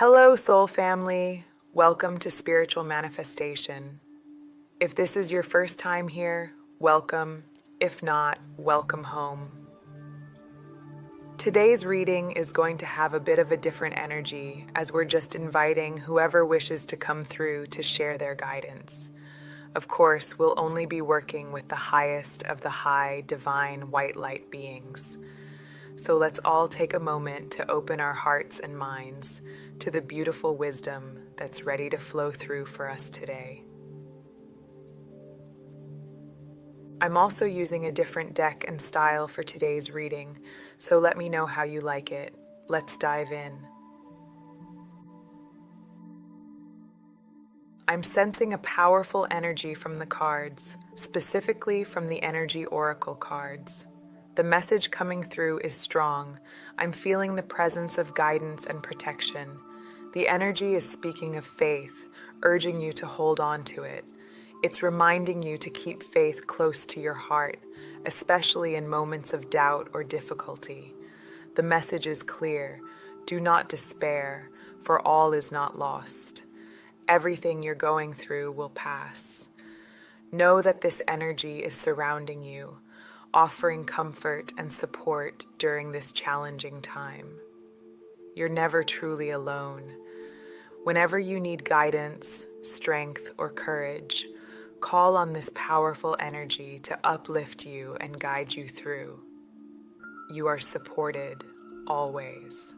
Hello, soul family. Welcome to Spiritual Manifestation. If this is your first time here, welcome. If not, welcome home. Today's reading is going to have a bit of a different energy as we're just inviting whoever wishes to come through to share their guidance. Of course, we'll only be working with the highest of the high, divine, white light beings. So let's all take a moment to open our hearts and minds to the beautiful wisdom that's ready to flow through for us today. I'm also using a different deck and style for today's reading, so let me know how you like it. Let's dive in. I'm sensing a powerful energy from the cards, specifically from the Energy Oracle cards. The message coming through is strong. I'm feeling the presence of guidance and protection. The energy is speaking of faith, urging you to hold on to it. It's reminding you to keep faith close to your heart, especially in moments of doubt or difficulty. The message is clear. Do not despair, for all is not lost. Everything you're going through will pass. Know that this energy is surrounding you, offering comfort and support during this challenging time. You're never truly alone. Whenever you need guidance, strength, or courage, call on this powerful energy to uplift you and guide you through. You are supported always.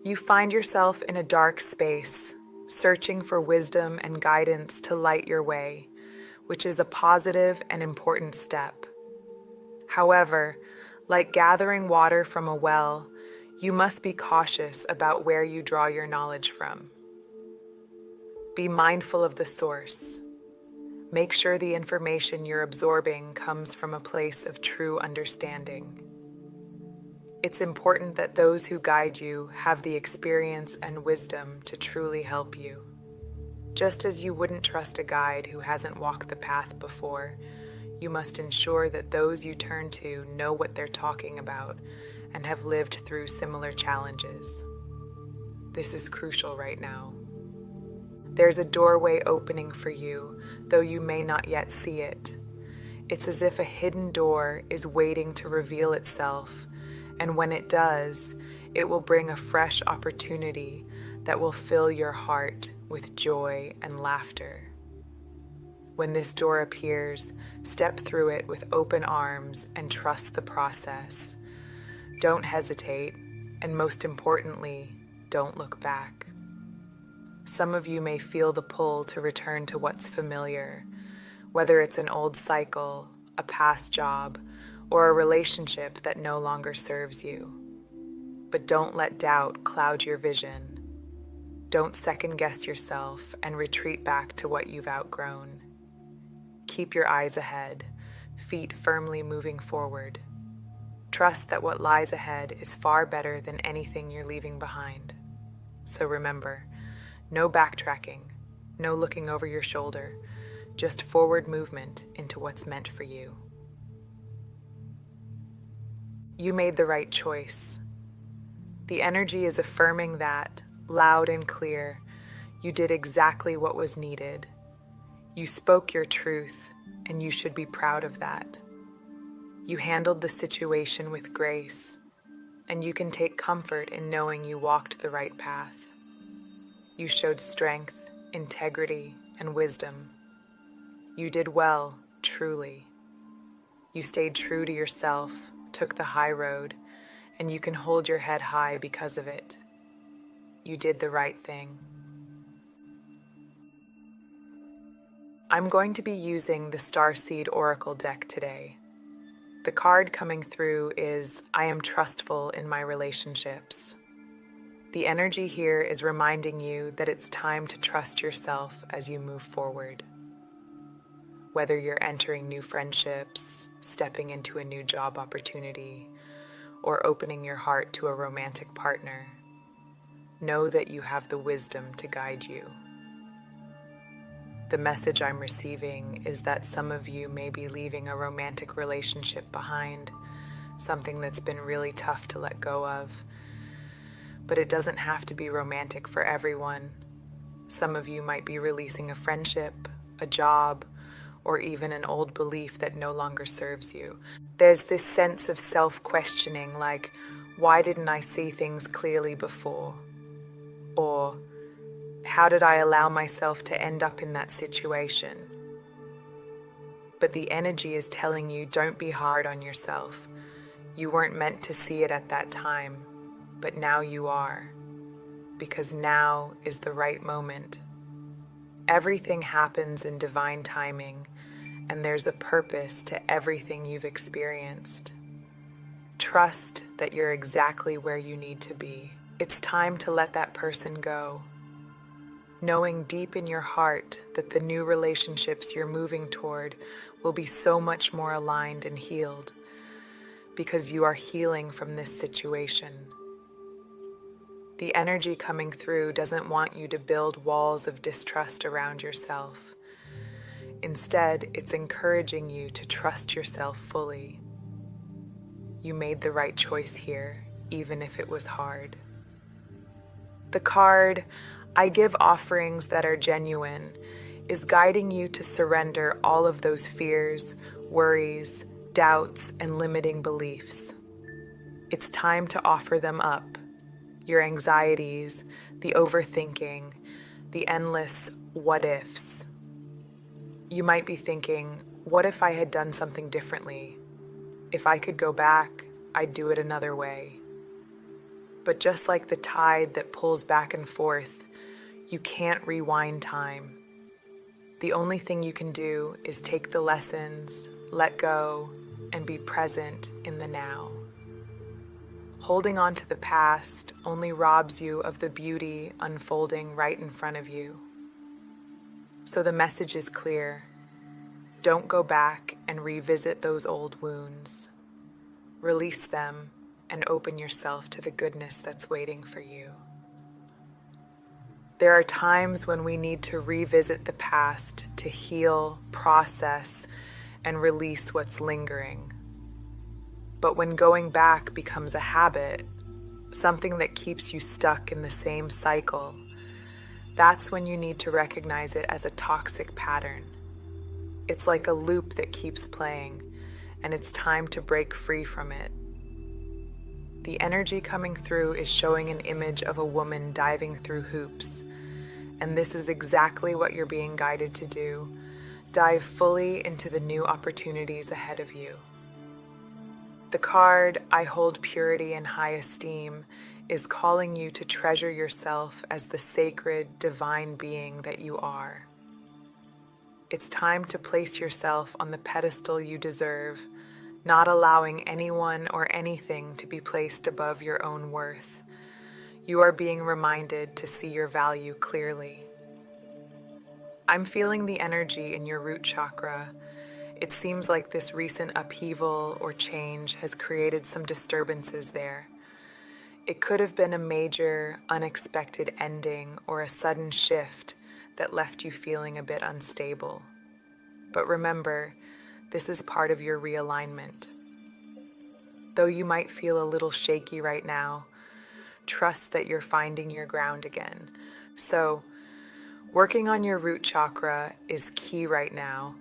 You find yourself in a dark space, searching for wisdom and guidance to light your way, which is a positive and important step. However, like gathering water from a well, you must be cautious about where you draw your knowledge from. Be mindful of the source. Make sure the information you're absorbing comes from a place of true understanding. It's important that those who guide you have the experience and wisdom to truly help you. Just as you wouldn't trust a guide who hasn't walked the path before, you must ensure that those you turn to know what they're talking about and have lived through similar challenges. This is crucial right now. There's a doorway opening for you, though you may not yet see it. It's as if a hidden door is waiting to reveal itself, and when it does, it will bring a fresh opportunity that will fill your heart with joy and laughter. When this door appears, step through it with open arms and trust the process. Don't hesitate, and most importantly, don't look back. Some of you may feel the pull to return to what's familiar, whether it's an old cycle, a past job, or a relationship that no longer serves you. But don't let doubt cloud your vision. Don't second-guess yourself and retreat back to what you've outgrown. Keep your eyes ahead, feet firmly moving forward. Trust that what lies ahead is far better than anything you're leaving behind. So remember, no backtracking, no looking over your shoulder, just forward movement into what's meant for you. You made the right choice. The energy is affirming that, loud and clear, you did exactly what was needed. You spoke your truth, and you should be proud of that. You handled the situation with grace, and you can take comfort in knowing you walked the right path. You showed strength, integrity, and wisdom. You did well, truly. You stayed true to yourself, took the high road, and you can hold your head high because of it. You did the right thing. I'm going to be using the Starseed Oracle deck today. The card coming through is I am trustful in my relationships. The energy here is reminding you that it's time to trust yourself as you move forward. Whether you're entering new friendships, stepping into a new job opportunity, or opening your heart to a romantic partner, know that you have the wisdom to guide you. The message I'm receiving is that some of you may be leaving a romantic relationship behind, something that's been really tough to let go of. But it doesn't have to be romantic for everyone. Some of you might be releasing a friendship, a job, or even an old belief that no longer serves you. There's this sense of self-questioning, like, why didn't I see things clearly before? Or, how did I allow myself to end up in that situation? But the energy is telling you, don't be hard on yourself. You weren't meant to see it at that time, but now you are, because now is the right moment. Everything happens in divine timing, and there's a purpose to everything you've experienced. Trust that you're exactly where you need to be. It's time to let that person go, knowing deep in your heart that the new relationships you're moving toward will be so much more aligned and healed, because you are healing from this situation. The energy coming through doesn't want you to build walls of distrust around yourself. Instead, it's encouraging you to trust yourself fully. You made the right choice here, even if it was hard. The card, I give offerings that are genuine, is guiding you to surrender all of those fears, worries, doubts, and limiting beliefs. It's time to offer them up. Your anxieties, the overthinking, the endless what ifs. You might be thinking, what if I had done something differently? If I could go back, I'd do it another way. But just like the tide that pulls back and forth, you can't rewind time. The only thing you can do is take the lessons, let go, and be present in the now. Holding on to the past only robs you of the beauty unfolding right in front of you. So the message is clear. Don't go back and revisit those old wounds. Release them and open yourself to the goodness that's waiting for you. There are times when we need to revisit the past to heal, process, and release what's lingering. But when going back becomes a habit, something that keeps you stuck in the same cycle, that's when you need to recognize it as a toxic pattern. It's like a loop that keeps playing, and it's time to break free from it. The energy coming through is showing an image of a woman diving through hoops, and this is exactly what you're being guided to do. Dive fully into the new opportunities ahead of you. The card, I hold purity in high esteem, is calling you to treasure yourself as the sacred, divine being that you are. It's time to place yourself on the pedestal you deserve, not allowing anyone or anything to be placed above your own worth. You are being reminded to see your value clearly. I'm feeling the energy in your root chakra. It seems like this recent upheaval or change has created some disturbances there. It could have been a major, unexpected ending or a sudden shift that left you feeling a bit unstable. But remember, this is part of your realignment. Though you might feel a little shaky right now, trust that you're finding your ground again. So, working on your root chakra is key right now,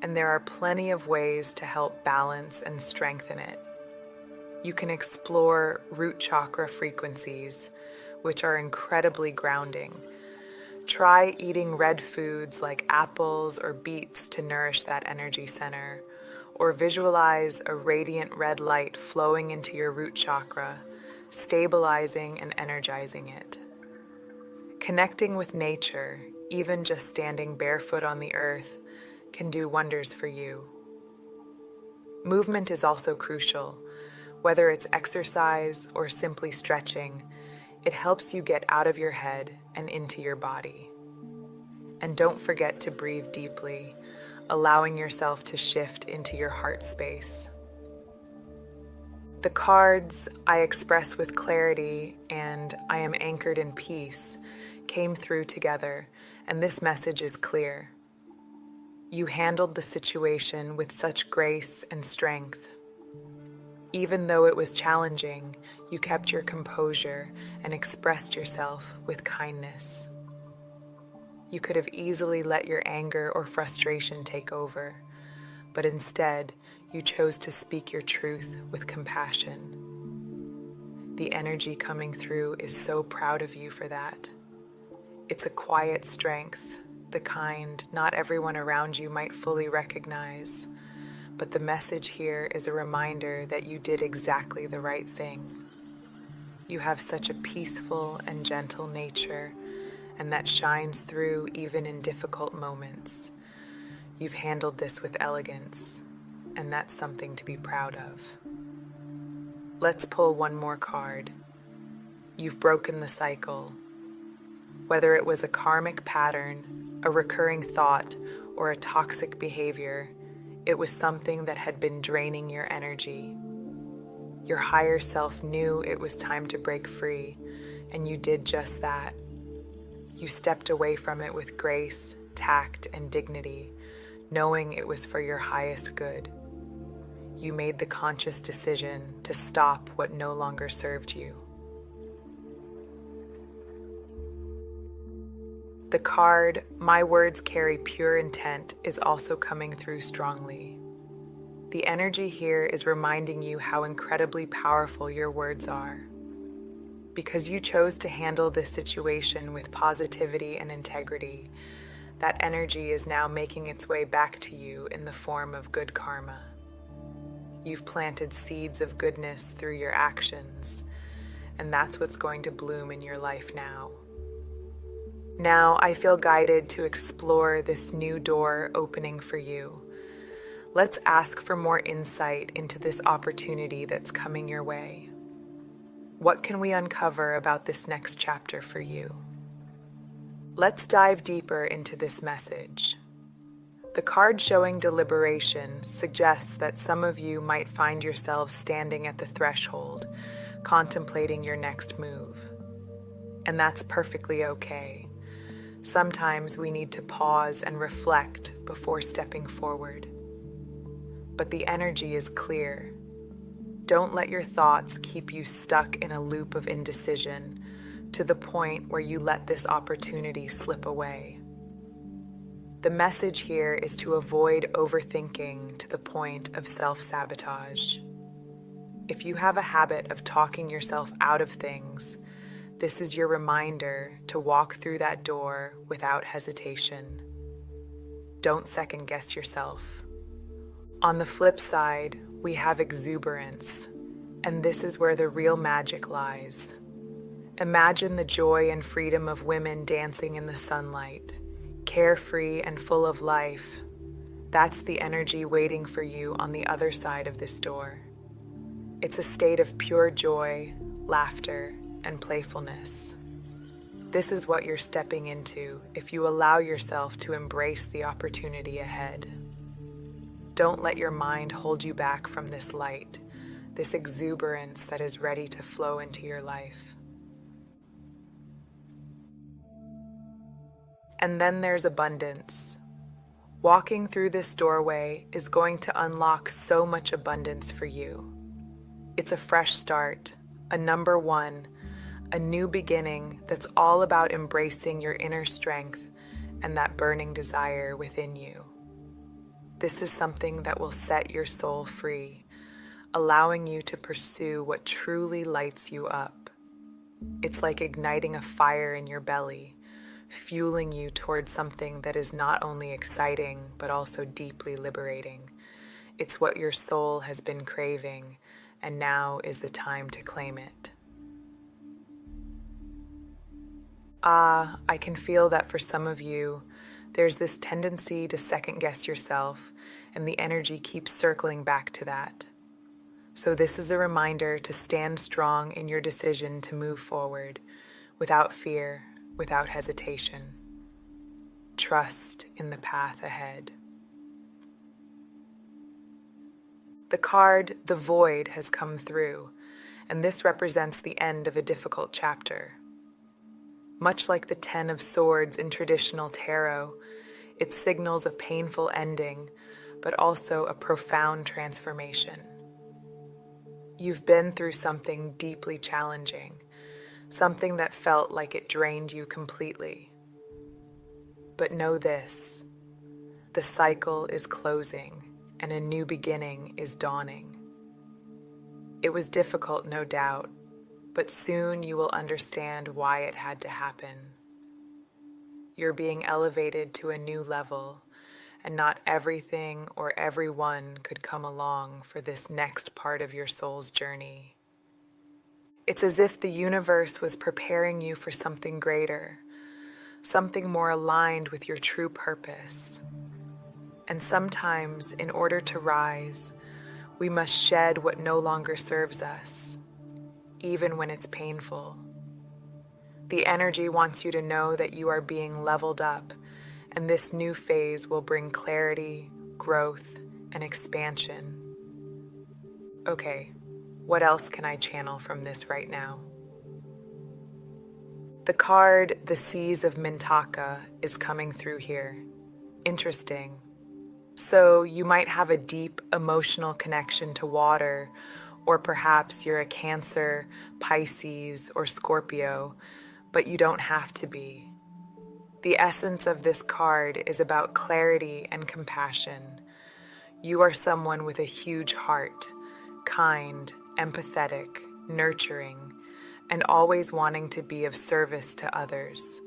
and there are plenty of ways to help balance and strengthen it. You can explore root chakra frequencies, which are incredibly grounding. Try eating red foods like apples or beets to nourish that energy center, or visualize a radiant red light flowing into your root chakra, stabilizing and energizing it. Connecting with nature, even just standing barefoot on the earth, can do wonders for you. Movement is also crucial. Whether it's exercise or simply stretching, it helps you get out of your head and into your body. And don't forget to breathe deeply, allowing yourself to shift into your heart space. The cards, I express with clarity and I am anchored in peace, came through together, and this message is clear. You handled the situation with such grace and strength. Even though it was challenging, you kept your composure and expressed yourself with kindness. You could have easily let your anger or frustration take over, but instead, you chose to speak your truth with compassion. The energy coming through is so proud of you for that. It's a quiet strength, the kind not everyone around you might fully recognize, but the message here is a reminder that you did exactly the right thing. You have such a peaceful and gentle nature, and that shines through even in difficult moments. You've handled this with elegance, and that's something to be proud of. Let's pull one more card. You've broken the cycle. Whether it was a karmic pattern, a recurring thought, or a toxic behavior, it was something that had been draining your energy. Your higher self knew it was time to break free, and you did just that. You stepped away from it with grace, tact, and dignity, knowing it was for your highest good. You made the conscious decision to stop what no longer served you. The card, "My words carry pure intent," is also coming through strongly. The energy here is reminding you how incredibly powerful your words are. Because you chose to handle this situation with positivity and integrity, that energy is now making its way back to you in the form of good karma. You've planted seeds of goodness through your actions, and that's what's going to bloom in your life now. Now I feel guided to explore this new door opening for you. Let's ask for more insight into this opportunity that's coming your way. What can we uncover about this next chapter for you? Let's dive deeper into this message. The card showing deliberation suggests that some of you might find yourselves standing at the threshold, contemplating your next move. And that's perfectly okay. Sometimes we need to pause and reflect before stepping forward. But the energy is clear. Don't let your thoughts keep you stuck in a loop of indecision to the point where you let this opportunity slip away. The message here is to avoid overthinking to the point of self-sabotage. If you have a habit of talking yourself out of things, this is your reminder to walk through that door without hesitation. Don't second-guess yourself. On the flip side, we have exuberance, and this is where the real magic lies. Imagine the joy and freedom of women dancing in the sunlight, carefree and full of life. That's the energy waiting for you on the other side of this door. It's a state of pure joy, laughter, and playfulness. This is what you're stepping into if you allow yourself to embrace the opportunity ahead. Don't let your mind hold you back from this light, this exuberance that is ready to flow into your life. And then there's abundance. Walking through this doorway is going to unlock so much abundance for you. It's a fresh start, a number one, a new beginning that's all about embracing your inner strength and that burning desire within you. This is something that will set your soul free, allowing you to pursue what truly lights you up. It's like igniting a fire in your belly, fueling you towards something that is not only exciting, but also deeply liberating. It's what your soul has been craving, and now is the time to claim it. I can feel that for some of you, there's this tendency to second-guess yourself, and the energy keeps circling back to that. So this is a reminder to stand strong in your decision to move forward, without fear, without hesitation. Trust in the path ahead. The card, the Void, has come through, and this represents the end of a difficult chapter. Much like the Ten of Swords in traditional tarot, it signals a painful ending, but also a profound transformation. You've been through something deeply challenging, something that felt like it drained you completely. But know this, the cycle is closing and a new beginning is dawning. It was difficult, no doubt, but soon you will understand why it had to happen. You're being elevated to a new level, and not everything or everyone could come along for this next part of your soul's journey. It's as if the universe was preparing you for something greater, something more aligned with your true purpose. And sometimes, in order to rise, we must shed what no longer serves us, even when it's painful. The energy wants you to know that you are being leveled up, and this new phase will bring clarity, growth, and expansion. Okay, what else can I channel from this right now? The card, the Seas of Mintaka, is coming through here. Interesting. So you might have a deep emotional connection to water, or perhaps you're a Cancer, Pisces, or Scorpio, but you don't have to be. The essence of this card is about clarity and compassion. You are someone with a huge heart, kind, empathetic, nurturing, and always wanting to be of service to others.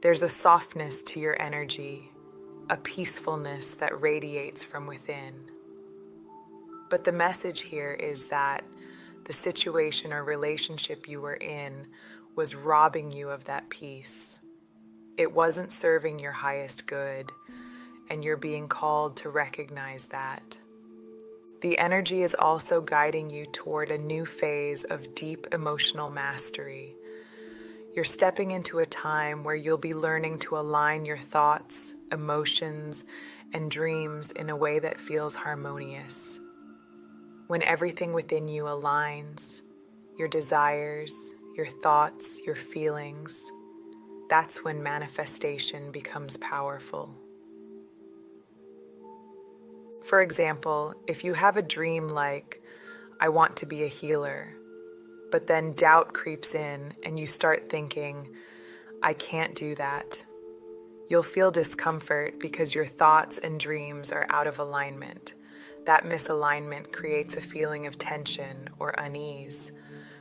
There's a softness to your energy, a peacefulness that radiates from within. But the message here is that the situation or relationship you were in was robbing you of that peace. It wasn't serving your highest good, and you're being called to recognize that. The energy is also guiding you toward a new phase of deep emotional mastery. You're stepping into a time where you'll be learning to align your thoughts, emotions, and dreams in a way that feels harmonious. When everything within you aligns, your desires, your thoughts, your feelings, that's when manifestation becomes powerful. For example, if you have a dream like, I want to be a healer, but then doubt creeps in and you start thinking, I can't do that. You'll feel discomfort because your thoughts and dreams are out of alignment. That misalignment creates a feeling of tension or unease.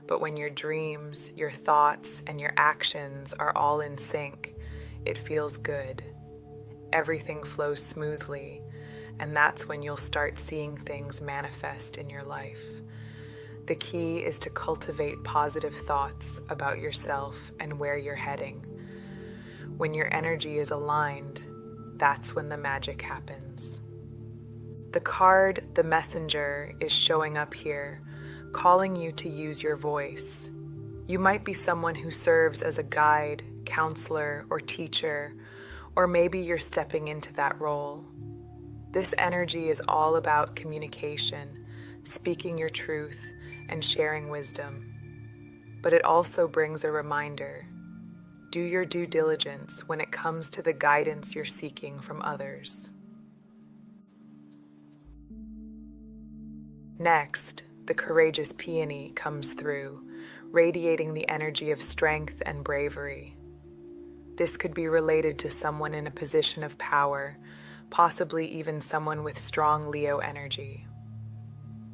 But when your dreams, your thoughts, and your actions are all in sync, it feels good. Everything flows smoothly, and that's when you'll start seeing things manifest in your life. The key is to cultivate positive thoughts about yourself and where you're heading. When your energy is aligned, that's when the magic happens. The card, the messenger, is showing up here, calling you to use your voice. You might be someone who serves as a guide, counselor, or teacher, or maybe you're stepping into that role. This energy is all about communication, speaking your truth, and sharing wisdom. But it also brings a reminder. Do your due diligence when it comes to the guidance you're seeking from others. Next, the courageous peony comes through, radiating the energy of strength and bravery. This could be related to someone in a position of power, possibly even someone with strong Leo energy.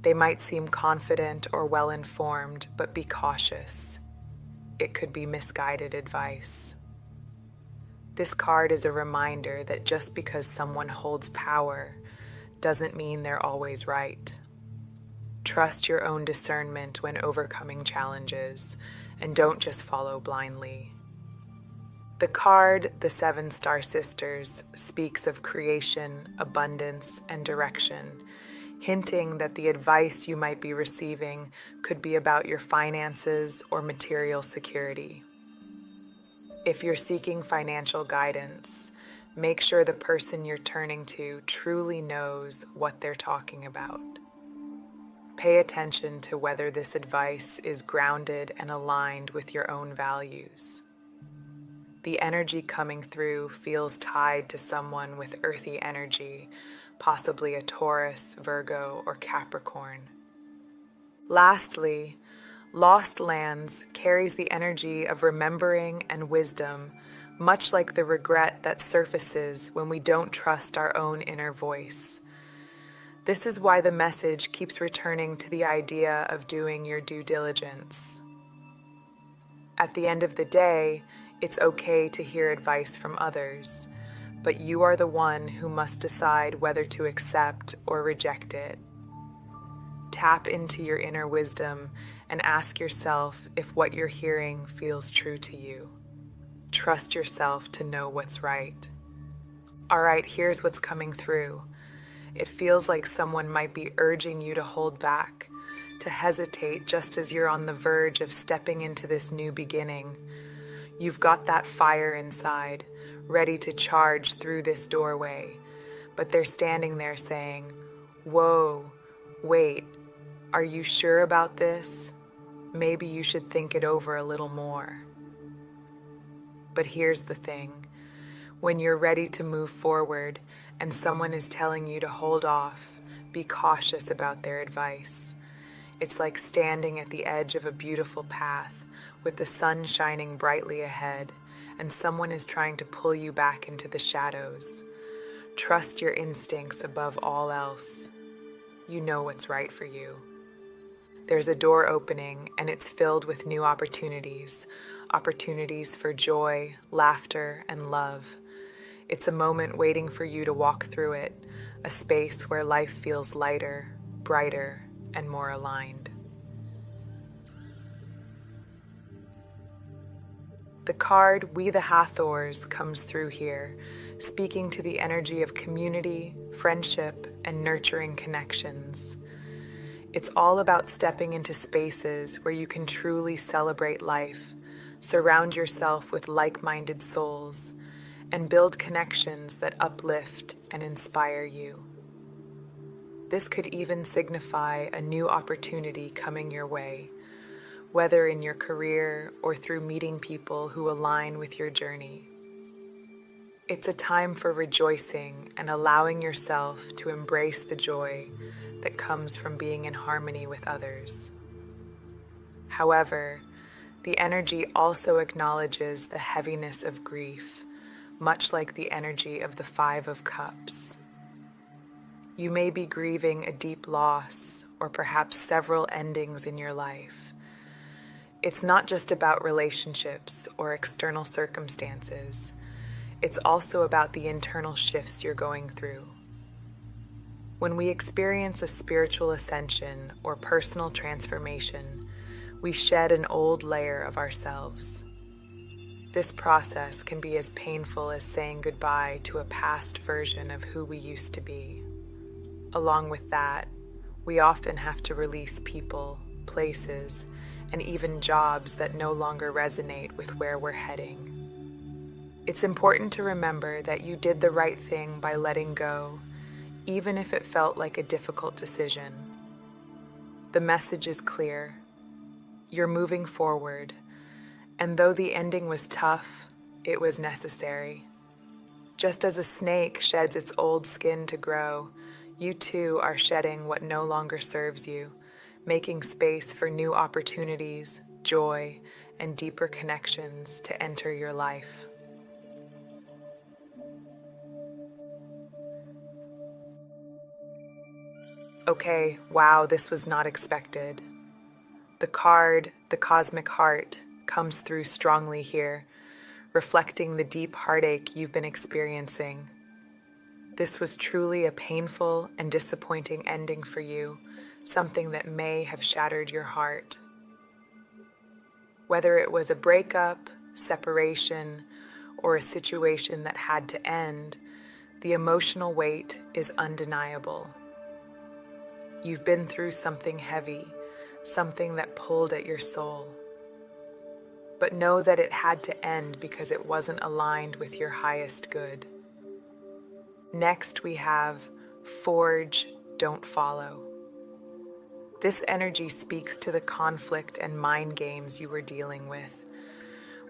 They might seem confident or well-informed, but be cautious. It could be misguided advice. This card is a reminder that just because someone holds power doesn't mean they're always right. Trust your own discernment when overcoming challenges, and don't just follow blindly. The card, the Seven Star Sisters, speaks of creation, abundance, and direction, hinting that the advice you might be receiving could be about your finances or material security. If you're seeking financial guidance, make sure the person you're turning to truly knows what they're talking about. Pay attention to whether this advice is grounded and aligned with your own values. The energy coming through feels tied to someone with earthy energy, possibly a Taurus, Virgo, or Capricorn. Lastly, Lost Lands carries the energy of remembering and wisdom, much like the regret that surfaces when we don't trust our own inner voice. This is why the message keeps returning to the idea of doing your due diligence. At the end of the day, it's okay to hear advice from others, but you are the one who must decide whether to accept or reject it. Tap into your inner wisdom and ask yourself if what you're hearing feels true to you. Trust yourself to know what's right. All right, here's what's coming through. It feels like someone might be urging you to hold back, to hesitate just as you're on the verge of stepping into this new beginning. You've got that fire inside, ready to charge through this doorway, but they're standing there saying, "Whoa, wait, are you sure about this? Maybe you should think it over a little more." But here's the thing. When you're ready to move forward and someone is telling you to hold off, be cautious about their advice. It's like standing at the edge of a beautiful path with the sun shining brightly ahead, and someone is trying to pull you back into the shadows. Trust your instincts above all else. You know what's right for you. There's a door opening, and it's filled with new opportunities for joy, laughter, and love. It's a moment waiting for you to walk through it, a space where life feels lighter, brighter, and more aligned. The card We the Hathors comes through here, speaking to the energy of community, friendship, and nurturing connections. It's all about stepping into spaces where you can truly celebrate life, surround yourself with like-minded souls, and build connections that uplift and inspire you. This could even signify a new opportunity coming your way, whether in your career or through meeting people who align with your journey. It's a time for rejoicing and allowing yourself to embrace the joy that comes from being in harmony with others. However, the energy also acknowledges the heaviness of grief, much like the energy of the Five of Cups. You may be grieving a deep loss or perhaps several endings in your life. It's not just about relationships or external circumstances. It's also about the internal shifts you're going through. When we experience a spiritual ascension or personal transformation, we shed an old layer of ourselves. This process can be as painful as saying goodbye to a past version of who we used to be. Along with that, we often have to release people, places, and even jobs that no longer resonate with where we're heading. It's important to remember that you did the right thing by letting go, even if it felt like a difficult decision. The message is clear. You're moving forward, and though the ending was tough, it was necessary. Just as a snake sheds its old skin to grow, you too are shedding what no longer serves you, making space for new opportunities, joy, and deeper connections to enter your life. Okay, wow, this was not expected. The card, the Cosmic Heart, comes through strongly here, reflecting the deep heartache you've been experiencing. This was truly a painful and disappointing ending for you, something that may have shattered your heart. Whether it was a breakup, separation, or a situation that had to end, the emotional weight is undeniable. You've been through something heavy, something that pulled at your soul. But know that it had to end because it wasn't aligned with your highest good. Next, we have Forge, Don't Follow. This energy speaks to the conflict and mind games you were dealing with,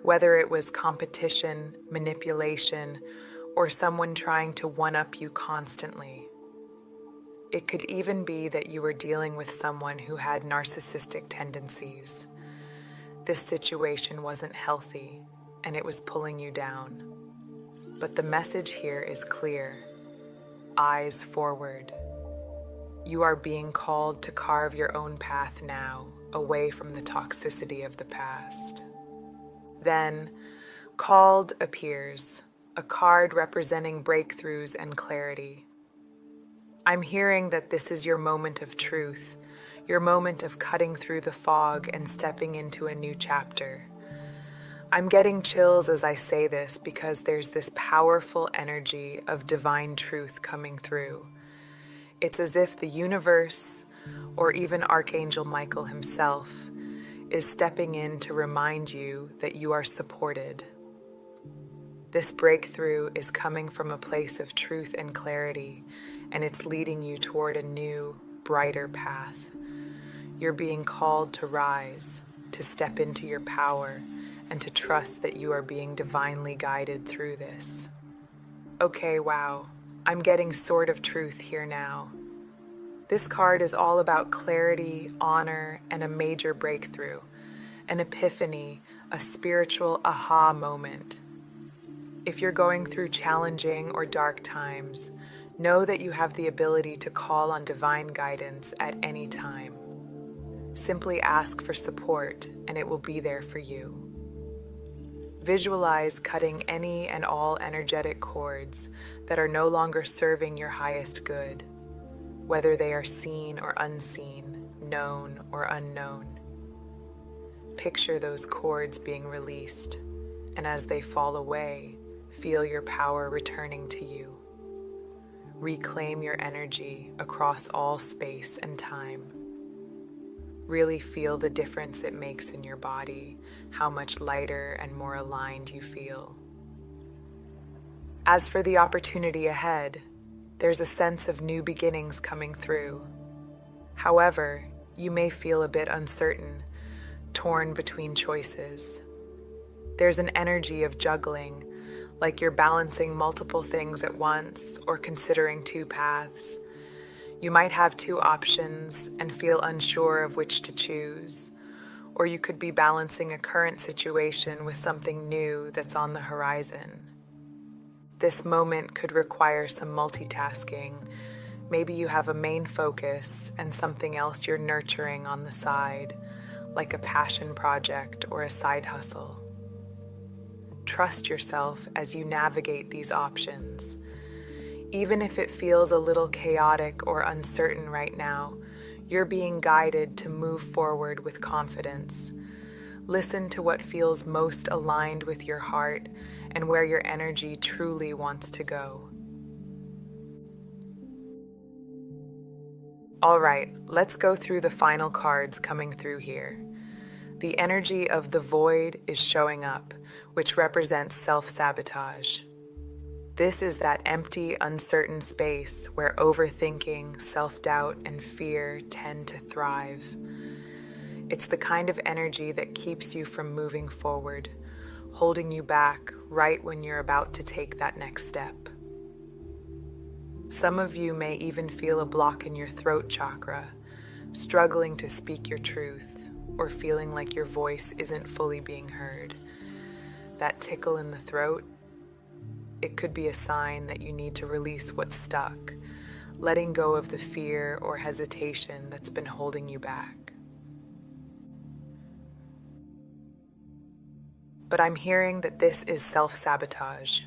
whether it was competition, manipulation, or someone trying to one-up you constantly. It could even be that you were dealing with someone who had narcissistic tendencies. This situation wasn't healthy, and it was pulling you down. But the message here is clear: eyes forward. You are being called to carve your own path now, away from the toxicity of the past. Then, Called appears, a card representing breakthroughs and clarity. I'm hearing that this is your moment of truth, your moment of cutting through the fog and stepping into a new chapter. I'm getting chills as I say this because there's this powerful energy of divine truth coming through. It's as if the universe, or even Archangel Michael himself, is stepping in to remind you that you are supported. This breakthrough is coming from a place of truth and clarity, and it's leading you toward a new, brighter path. You're being called to rise, to step into your power, and to trust that you are being divinely guided through this. Okay, wow, I'm getting sort of truth here now. This card is all about clarity, honor, and a major breakthrough, an epiphany, a spiritual aha moment. If you're going through challenging or dark times, know that you have the ability to call on divine guidance at any time. Simply ask for support, and it will be there for you. Visualize cutting any and all energetic cords that are no longer serving your highest good, whether they are seen or unseen, known or unknown. Picture those cords being released, and as they fall away, feel your power returning to you. Reclaim your energy across all space and time. Really feel the difference it makes in your body, how much lighter and more aligned you feel. As for the opportunity ahead, there's a sense of new beginnings coming through. However, you may feel a bit uncertain, torn between choices. There's an energy of juggling, like you're balancing multiple things at once or considering two paths. You might have two options and feel unsure of which to choose, or you could be balancing a current situation with something new that's on the horizon. This moment could require some multitasking. Maybe you have a main focus and something else you're nurturing on the side, like a passion project or a side hustle. Trust yourself as you navigate these options. Even if it feels a little chaotic or uncertain right now, you're being guided to move forward with confidence. Listen to what feels most aligned with your heart and where your energy truly wants to go. All right, let's go through the final cards coming through here. The energy of the void is showing up, which represents self-sabotage. This is that empty, uncertain space where overthinking, self-doubt, and fear tend to thrive. It's the kind of energy that keeps you from moving forward, holding you back right when you're about to take that next step. Some of you may even feel a block in your throat chakra, struggling to speak your truth, or feeling like your voice isn't fully being heard. That tickle in the throat, it could be a sign that you need to release what's stuck, letting go of the fear or hesitation that's been holding you back. But I'm hearing that this is self-sabotage,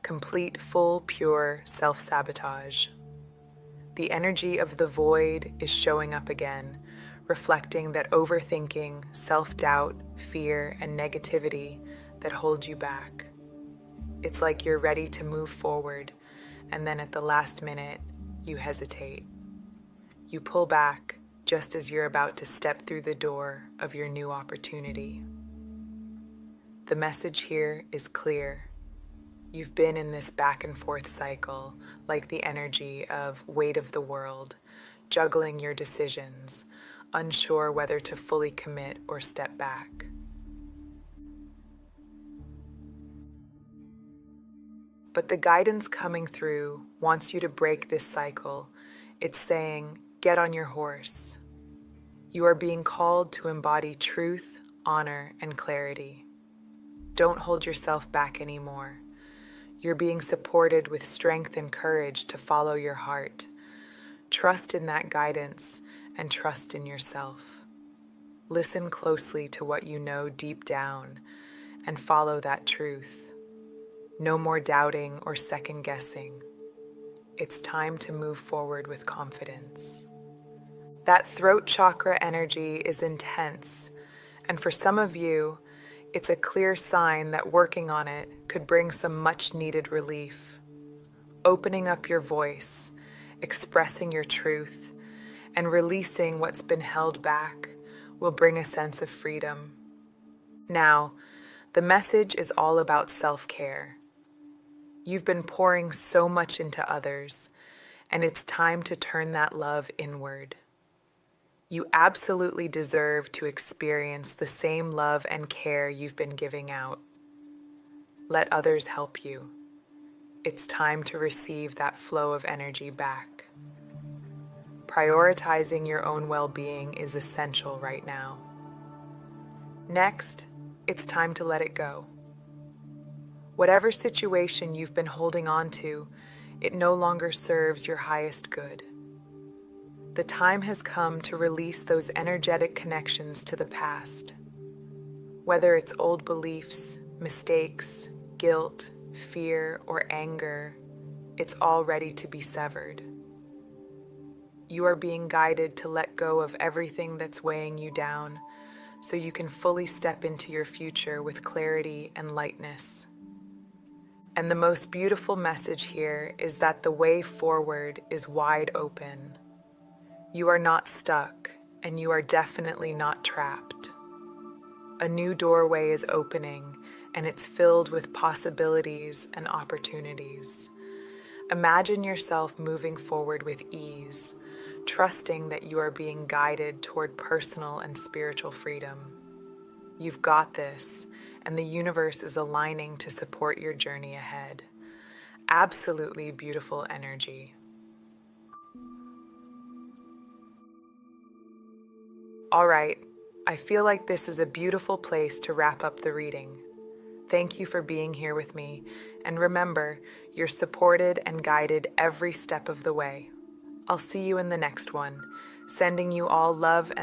complete, full, pure self-sabotage. The energy of the void is showing up again, reflecting that overthinking, self-doubt, fear, and negativity that hold you back. It's like you're ready to move forward, and then at the last minute, you hesitate. You pull back just as you're about to step through the door of your new opportunity. The message here is clear. You've been in this back and forth cycle, like the energy of weight of the world, juggling your decisions, unsure whether to fully commit or step back. But the guidance coming through wants you to break this cycle It's saying, get on your horse. You are being called to embody truth, honor, and clarity. Don't hold yourself back anymore. You're being supported with strength and courage to follow your heart. Trust in that guidance and trust in yourself. Listen closely to what you know deep down and follow that truth. No more doubting or second guessing. It's time to move forward with confidence. That throat chakra energy is intense, and for some of you, it's a clear sign that working on it could bring some much needed relief. Opening up your voice, expressing your truth, and releasing what's been held back will bring a sense of freedom. Now, the message is all about self-care. You've been pouring so much into others, and it's time to turn that love inward. You absolutely deserve to experience the same love and care you've been giving out. Let others help you. It's time to receive that flow of energy back. Prioritizing your own well-being is essential right now. Next, it's time to let it go. Whatever situation you've been holding on to, it no longer serves your highest good. The time has come to release those energetic connections to the past. Whether it's old beliefs, mistakes, guilt, fear, or anger, it's all ready to be severed. You are being guided to let go of everything that's weighing you down so you can fully step into your future with clarity and lightness. And the most beautiful message here is that the way forward is wide open. You are not stuck, and you are definitely not trapped. A new doorway is opening, and it's filled with possibilities and opportunities. Imagine yourself moving forward with ease, trusting that you are being guided toward personal and spiritual freedom. You've got this, and the universe is aligning to support your journey ahead. Absolutely beautiful energy. All right, I feel like this is a beautiful place to wrap up the reading. Thank you for being here with me, and remember, you're supported and guided every step of the way. I'll see you in the next one, sending you all love and